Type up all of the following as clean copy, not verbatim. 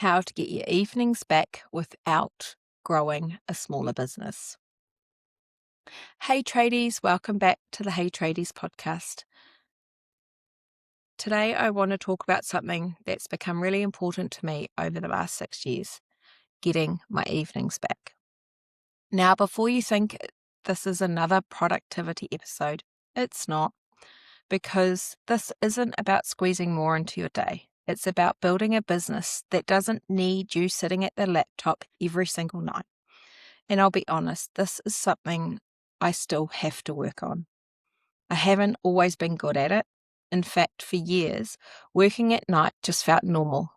How to get your evenings back without growing a smaller business. Hey Tradies, welcome back to the Hey Tradies Podcast. Today I want to talk about something that's become really important to me over the last 6 years, getting my evenings back. Now, before you think this is another productivity episode, it's not, because this isn't about squeezing more into your day. It's about building a business that doesn't need you sitting at the laptop every single night. And I'll be honest, this is something I still have to work on. I haven't always been good at it. In fact, for years, working at night just felt normal.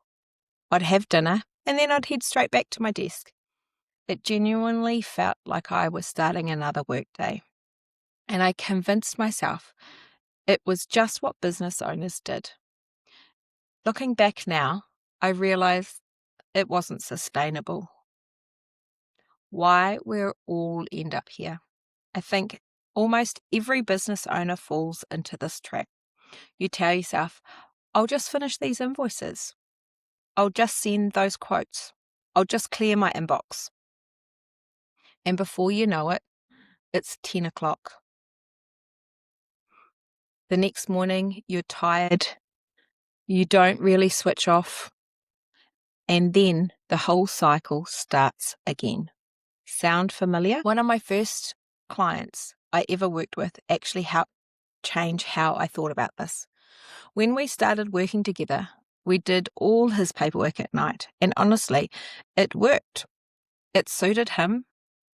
I'd have dinner and then I'd head straight back to my desk. It genuinely felt like I was starting another workday. And I convinced myself it was just what business owners did. Looking back now, I realize it wasn't sustainable. Why we all end up here. I think almost every business owner falls into this trap. You tell yourself, I'll just finish these invoices. I'll just send those quotes. I'll just clear my inbox. And before you know it, it's 10 o'clock. The next morning, you're tired. You don't really switch off. And then the whole cycle starts again. Sound familiar? One of my first clients I ever worked with actually helped change how I thought about this. When we started working together, we did all his paperwork at night, and honestly, it worked. It suited him,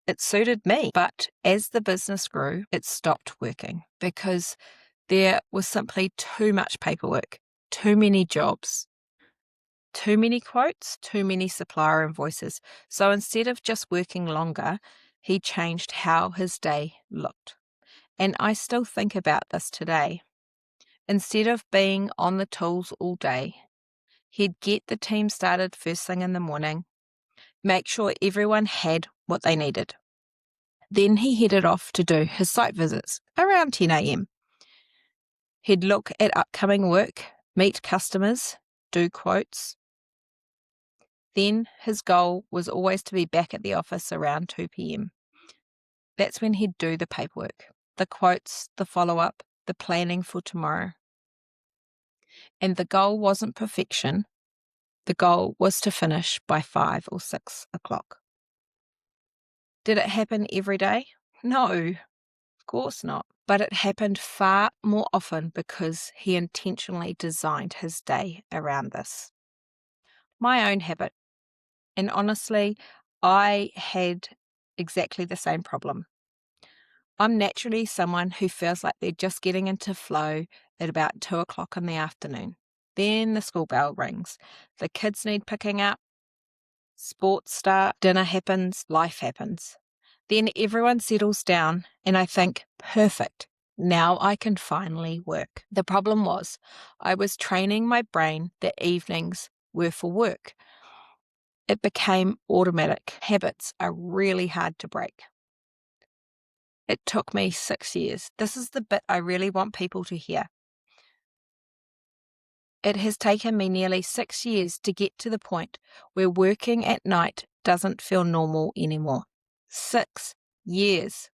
it suited me, but as the business grew, it stopped working because there was simply too much paperwork, too many jobs, too many quotes, too many supplier invoices. So instead of just working longer, he changed how his day looked. And I still think about this today. Instead of being on the tools all day, he'd get the team started first thing in the morning, make sure everyone had what they needed. Then he headed off to do his site visits around 10 a.m. He'd look at upcoming work, meet customers, do quotes. Then his goal was always to be back at the office around 2 p.m. That's when he'd do the paperwork, the quotes, the follow-up, the planning for tomorrow. And the goal wasn't perfection. The goal was to finish by 5 or 6 o'clock. Did it happen every day? No, of course not. But it happened far more often because he intentionally designed his day around this. My own habit. And honestly, I had exactly the same problem. I'm naturally someone who feels like they're just getting into flow at about 2 o'clock in the afternoon. Then the school bell rings. The kids need picking up. Sports start. Dinner happens. Life happens. Then everyone settles down and I think, perfect. Now I can finally work. The problem was I was training my brain that evenings were for work. It became automatic. Habits are really hard to break. It took me 6 years. This is the bit I really want people to hear. It has taken me nearly 6 years to get to the point where working at night doesn't feel normal anymore. 6 years.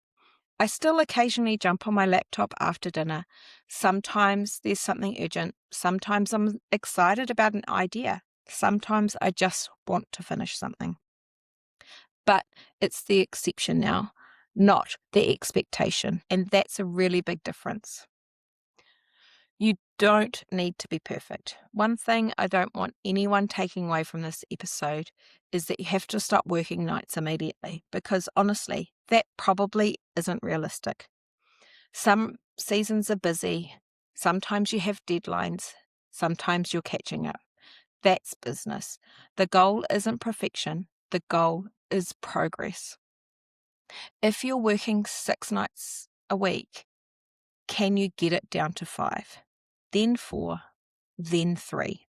I still occasionally jump on my laptop after dinner. Sometimes there's something urgent. Sometimes I'm excited about an idea. Sometimes I just want to finish something. But it's the exception now, not the expectation. And that's a really big difference. You don't need to be perfect. One thing I don't want anyone taking away from this episode is that you have to stop working nights immediately, because honestly, that probably isn't realistic. Some seasons are busy. Sometimes you have deadlines. Sometimes you're catching up. That's business. The goal isn't perfection. The goal is progress. If you're working 6 nights a week, can you get it down to 5? Then 4, then 3?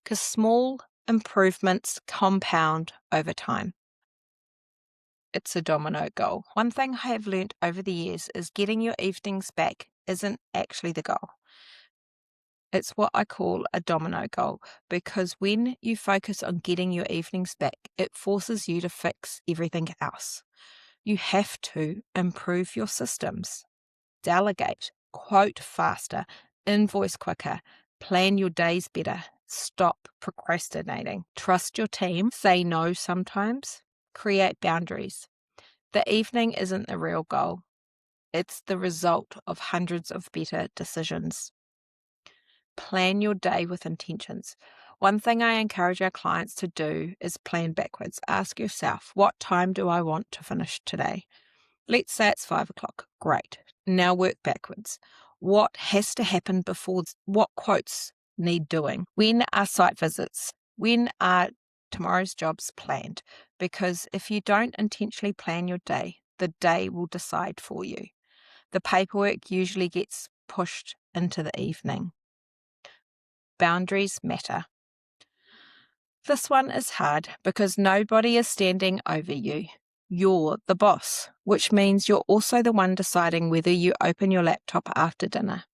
Because small improvements compound over time. It's a domino goal. One thing I have learnt over the years is getting your evenings back isn't actually the goal. It's what I call a domino goal, because when you focus on getting your evenings back, it forces you to fix everything else. You have to improve your systems, delegate, quote faster, invoice quicker, plan your days better, stop procrastinating, trust your team, say no sometimes, create boundaries. The evening isn't the real goal. It's the result of hundreds of better decisions. Plan your day with intentions. One thing I encourage our clients to do is plan backwards. Ask yourself, what time do I want to finish today? Let's say it's 5 o'clock. Great. Now work backwards. What has to happen before? What quotes need doing? When are site visits? When are tomorrow's jobs planned? Because if you don't intentionally plan your day, the day will decide for you. The paperwork usually gets pushed into the evening. Boundaries matter. This one is hard because nobody is standing over you. You're the boss, which means you're also the one deciding whether you open your laptop after dinner.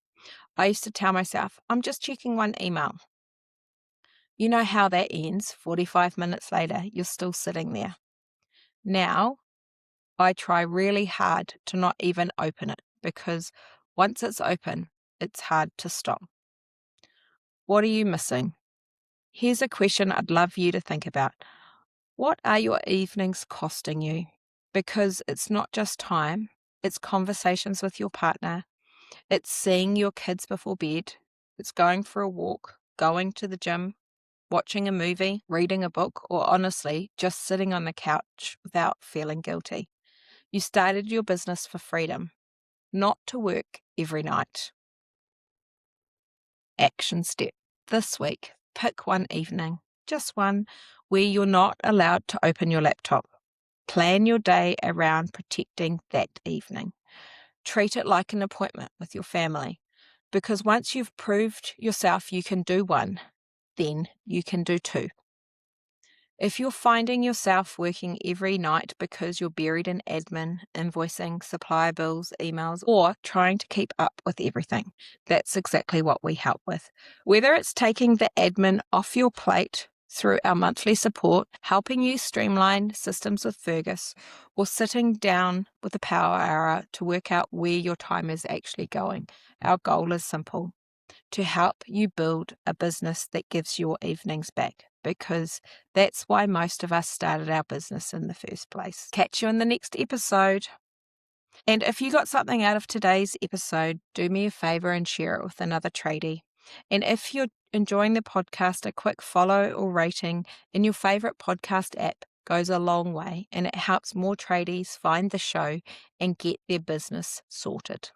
I used to tell myself, I'm just checking one email. You know how that ends. 45 minutes later, you're still sitting there. Now, I try really hard to not even open it, because once it's open, it's hard to stop. What are you missing? Here's a question I'd love you to think about. What are your evenings costing you? Because it's not just time, it's conversations with your partner, it's seeing your kids before bed, it's going for a walk, going to the gym, watching a movie, reading a book, or honestly, just sitting on the couch without feeling guilty. You started your business for freedom, not to work every night. Action step. This week, pick one evening, just one, where you're not allowed to open your laptop. Plan your day around protecting that evening. Treat it like an appointment with your family, because once you've proved yourself you can do one, then you can do two. If you're finding yourself working every night because you're buried in admin, invoicing, supplier bills, emails, or trying to keep up with everything, that's exactly what we help with. Whether it's taking the admin off your plate through our monthly support, helping you streamline systems with Fergus, or sitting down with a power hour to work out where your time is actually going, our goal is simple: to help you build a business that gives your evenings back, because that's why most of us started our business in the first place. Catch you in the next episode. And if you got something out of today's episode, do me a favor and share it with another tradie. And if you're enjoying the podcast, a quick follow or rating in your favorite podcast app goes a long way, and it helps more tradies find the show and get their business sorted.